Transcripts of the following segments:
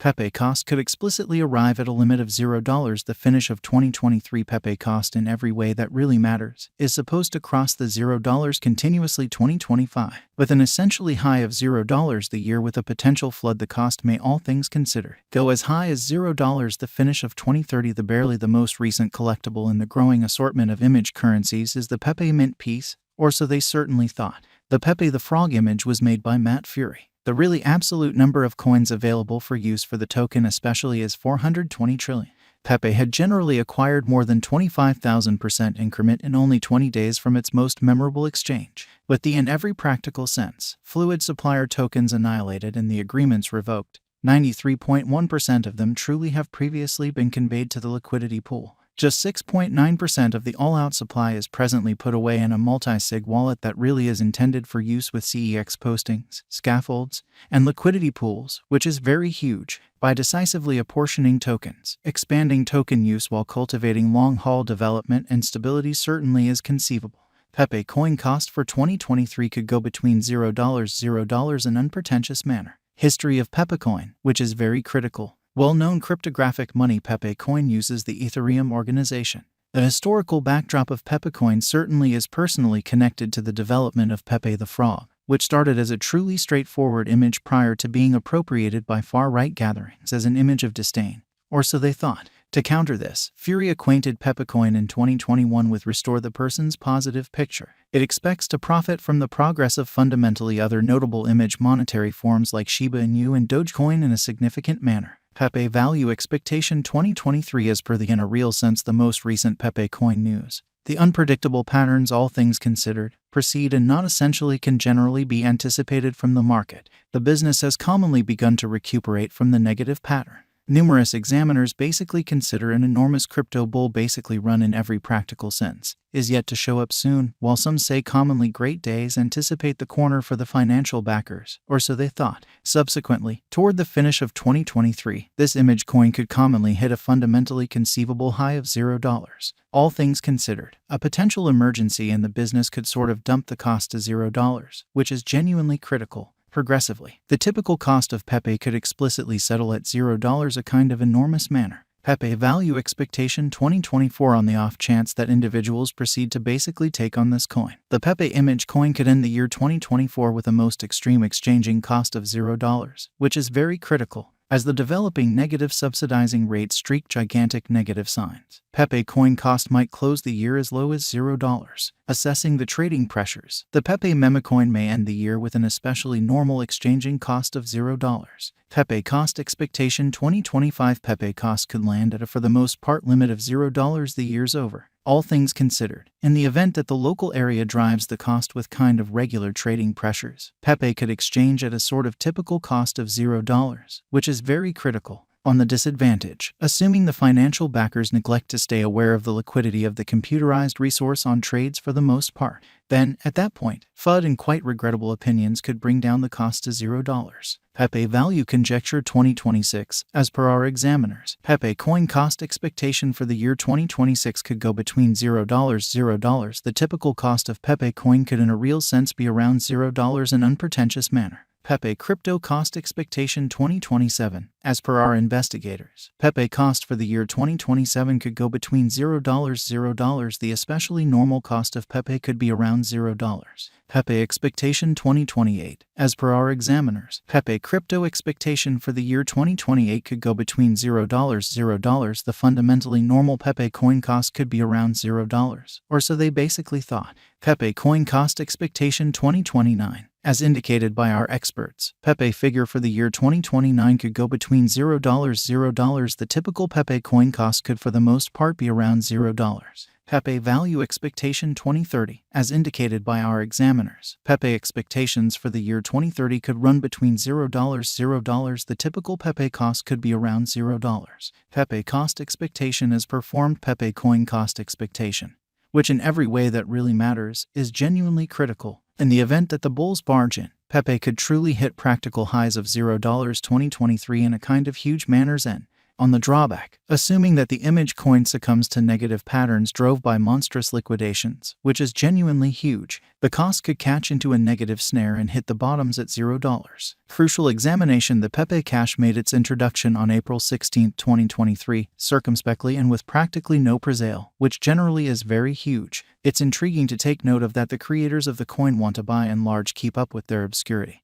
Pepe cost could explicitly arrive at a limit of $0. The finish of 2023 Pepe cost in every way that really matters is supposed to cross the $0 continuously 2025. With an essentially high of $0 the year with a potential flood, the cost may, all things considered, go as high as $0. The finish of 2030, the barely the most recent collectible in the growing assortment of image currencies, is the Pepe mint piece, or so they certainly thought. The Pepe the Frog image was made by Matt Fury. The really absolute number of coins available for use for the token especially is 420 trillion. Pepe had generally acquired more than 25,000% increment in only 20 days from its most memorable exchange. With the in every practical sense, fluid supplier tokens annihilated and the agreements revoked, 93.1% of them truly have previously been conveyed to the liquidity pool. Just 6.9% of the all-out supply is presently put away in a multi-sig wallet that really is intended for use with CEX postings, scaffolds, and liquidity pools, which is very huge. By decisively apportioning tokens, expanding token use while cultivating long-haul development and stability certainly is conceivable. Pepe coin cost for 2023 could go between $0 in unpretentious manner. History of Pepe coin, which is very critical. Well-known cryptographic money. Pepe coin uses the Ethereum organization. The historical backdrop of Pepe coin certainly is personally connected to the development of Pepe the Frog, which started as a truly straightforward image prior to being appropriated by far-right gatherings as an image of disdain, or so they thought. To counter this, Fury acquainted Pepe coin in 2021 with Restore the Person's Positive Picture. It expects to profit from the progress of fundamentally other notable image monetary forms like Shiba Inu and Dogecoin in a significant manner. Pepe Value Expectation 2023. As per the in a real sense the most recent Pepe coin news, the unpredictable patterns, all things considered, proceed and not essentially can generally be anticipated from the market. The business has commonly begun to recuperate from the negative pattern. Numerous examiners basically consider an enormous crypto bull, basically run in every practical sense, is yet to show up soon, while some say commonly great days anticipate the corner for the financial backers, or so they thought. Subsequently, toward the finish of 2023, this image coin could commonly hit a fundamentally conceivable high of $0. All things considered, a potential emergency in the business could sort of dump the cost to $0, which is genuinely critical. Progressively, the typical cost of Pepe could explicitly settle at $0, a kind of enormous manner. Pepe Value Expectation 2024. On the off chance that individuals proceed to basically take on this coin, the Pepe image coin could end the year 2024 with a most extreme exchanging cost of $0, which is very critical, as the developing negative subsidizing rate streak gigantic negative signs. Pepe coin cost might close the year as low as $0. Assessing the trading pressures, the Pepe memecoin may end the year with an especially normal exchanging cost of $0. Pepe cost expectation 2025. Pepe cost could land at a for the most part limit of $0 the year's over. All things considered, in the event that the local area drives the cost with kind of regular trading pressures, Pepe could exchange at a sort of typical cost of $0, which is very critical. On the disadvantage, assuming the financial backers neglect to stay aware of the liquidity of the computerized resource on trades for the most part, then, at that point, FUD and quite regrettable opinions could bring down the cost to $0. Pepe Value Conjecture 2026. As per our examiners, Pepe coin cost expectation for the year 2026 could go between $0. The typical cost of Pepe coin could in a real sense be around $0 in unpretentious manner. Pepe crypto cost expectation 2027. As per our investigators, Pepe cost for the year 2027 could go between $0. The especially normal cost of Pepe could be around $0. Pepe expectation 2028. As per our examiners, Pepe crypto expectation for the year 2028 could go between $0. The fundamentally normal Pepe coin cost could be around $0, or so they basically thought. Pepe coin cost expectation 2029. As indicated by our experts, Pepe figure for the year 2029 could go between $0. The typical Pepe coin cost could for the most part be around $0. Pepe Value Expectation 2030. As indicated by our examiners, Pepe expectations for the year 2030 could run between $0. The typical Pepe cost could be around $0. Pepe cost expectation is performed Pepe coin cost expectation, which in every way that really matters, is genuinely critical. In the event that the bulls barge in, Pepe could truly hit practical highs of $0 2023 in a kind of huge manners and, On the drawback, assuming that the image coin succumbs to negative patterns drove by monstrous liquidations, which is genuinely huge, the cost could catch into a negative snare and hit the bottoms at $0. Crucial examination. The Pepe Cash made its introduction on April 16, 2023, circumspectly and with practically no presale, which generally is very huge. It's intriguing to take note of that the creators of the coin want to by and large keep up with their obscurity,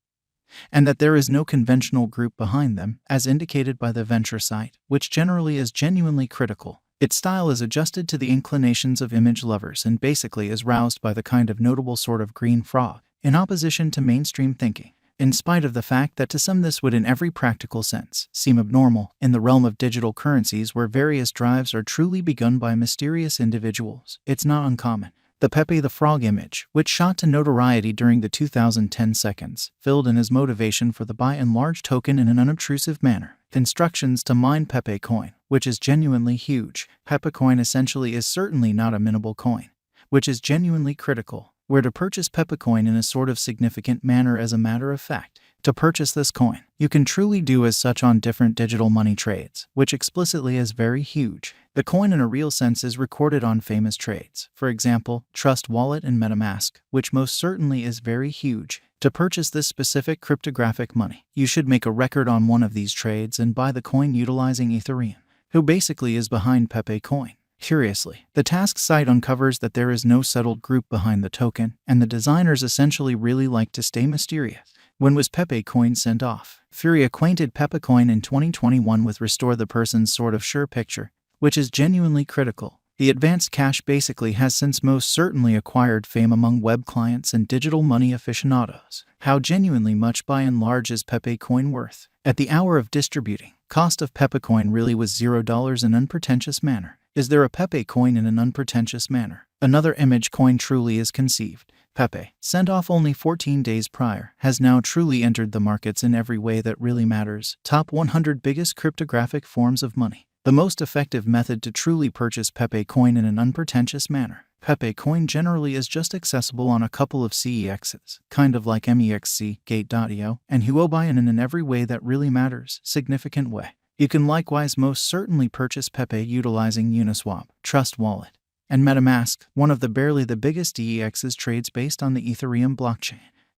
and that there is no conventional group behind them, as indicated by the venture site, which generally is genuinely critical. Its style is adjusted to the inclinations of image lovers and basically is roused by the kind of notable sort of green frog, in opposition to mainstream thinking. In spite of the fact that to some this would in every practical sense seem abnormal, in the realm of digital currencies where various drives are truly begun by mysterious individuals, it's not uncommon. The Pepe the Frog image, which shot to notoriety during the 2010 seconds, filled in as motivation for the buy and large token in an unobtrusive manner. Instructions to mine Pepe coin, which is genuinely huge. Pepe coin essentially is certainly not a minable coin, which is genuinely critical. Where to purchase Pepe coin in a sort of significant manner. As a matter of fact, to purchase this coin, you can truly do as such on different digital money trades, which explicitly is very huge. The coin in a real sense is recorded on famous trades, for example, Trust Wallet and MetaMask, which most certainly is very huge. To purchase this specific cryptographic money, you should make a record on one of these trades and buy the coin utilizing Ethereum, who basically is behind Pepe coin. Curiously, the task site uncovers that there is no settled group behind the token, and the designers essentially really like to stay mysterious. When was Pepe coin sent off? Fury acquainted Pepe coin in 2021 with Restore the Person's sort of sure picture, which is genuinely critical. The advanced cash basically has since most certainly acquired fame among web clients and digital money aficionados. How genuinely much by and large is Pepe coin worth? At the hour of distributing, cost of Pepe coin really was $0 in unpretentious manner. Is there a Pepe coin in an unpretentious manner? Another image coin truly is conceived. Pepe, sent off only 14 days prior, has now truly entered the markets in every way that really matters. Top 100 biggest cryptographic forms of money. The most effective method to truly purchase Pepe coin in an unpretentious manner. Pepe coin generally is just accessible on a couple of CEXs, kind of like MEXC, Gate.io, and youhodler in an every way that really matters, significant way. You can likewise most certainly purchase Pepe utilizing Uniswap, Trust Wallet, and MetaMask, one of the barely the biggest DEXs trades based on the Ethereum blockchain.